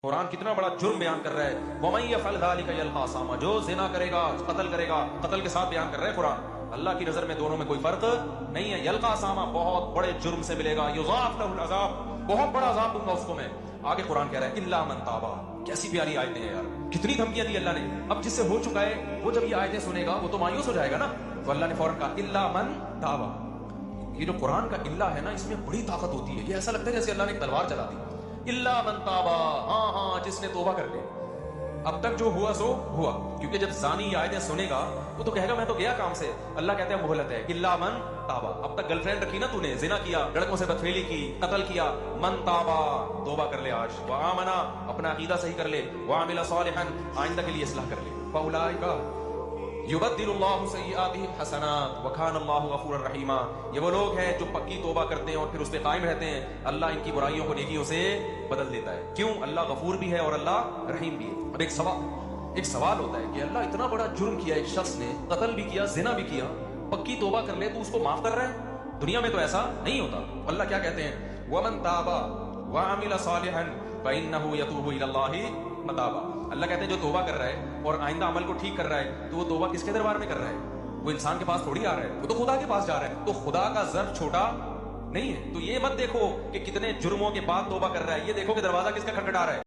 قرآن کتنا بڑا جرم بیان کر رہا ہے. وَمَن يَفْعَلْ ذَلِكَ يَلْقَى أَثَامًا، جو زنا کرے گا قتل کرے گا. قتل کے ساتھ بیان کر رہا ہے قرآن. اللہ کی نظر میں دونوں میں کوئی فرق نہیں ہے. یلقا اسامہ بہت بڑے جرم سے ملے گا. یضاعف لہ العذاب، بہت بڑا عذاب دوں گا اس کو میں. آگے قرآن کہہ رہا ہے الا من تابا. کیسی پیاری آیتیں ہیں یار، کتنی دھمکیاں دی اللہ نے. اب جس سے ہو چکا ہے وہ جب یہ آیتیں سنے گا وہ تو مایوس ہو جائے گا نا. تو اللہ نے فوراً کہا الا من تابا. یہ جو قرآن کا الا ہے نا، اس میں بڑی طاقت ہوتی ہے. یہ ایسا لگتا ہے جیسے اللہ نے ایک تلوار چلا دی. الا من تابا، ہاں جس نے توبہ کر لی. اب تک جو ہوا سو ہوا، کیونکہ جب زانی یہ آیتیں سنے گا وہ تو کہے گا میں تو گیا کام سے. اللہ کہتے ہیں مہلت ہے. الا من تابا، اب تک گرل فرینڈ رکھی نا تو نے، زنا کیا، لڑکوں سے بدفعلی کی، قتل کیا. من تابا، توبہ کر لے آج. وآمنا، اپنا عقیدہ صحیح کر لے. وعمل صالحا، آئندہ کے لیے اصلاح کر لے. فاولئک یبدل اللہ سیئاتہم حسنات وکان اللہ غفورا رحیما. یہ وہ لوگ ہیں جو پکی توبہ کرتے ہیں اور پھر اس پہ قائم رہتے ہیں. اللہ ان کی برائیوں کو نیکیوں سے بدل دیتا ہے. کیوں؟ اللہ غفور بھی ہے اور اللہ رحیم بھی ہے. اب ایک سوال ہوتا ہے کہ اللہ اتنا بڑا جرم کیا ایک شخص نے، قتل بھی کیا، زنا بھی کیا، پکی توبہ کر لے تو اس کو معاف کر رہا ہے؟ دنیا میں تو ایسا نہیں ہوتا. اللہ کیا کہتے ہیں؟ ومن تاب وعمل صالحا فانہ یتوب الی اللہ متابا. اللہ کہتے ہیں جو توبہ کر رہا ہے اور آئندہ عمل کو ٹھیک کر رہا ہے تو وہ توبہ کس کے دربار میں کر رہا ہے؟ وہ انسان کے پاس تھوڑی آ رہا ہے، وہ تو خدا کے پاس جا رہا ہے. تو خدا کا ظرف چھوٹا نہیں ہے. تو یہ مت دیکھو کہ کتنے جرموں کے بعد توبہ کر رہا ہے، یہ دیکھو کہ دروازہ کس کا کھٹکھٹا رہا ہے.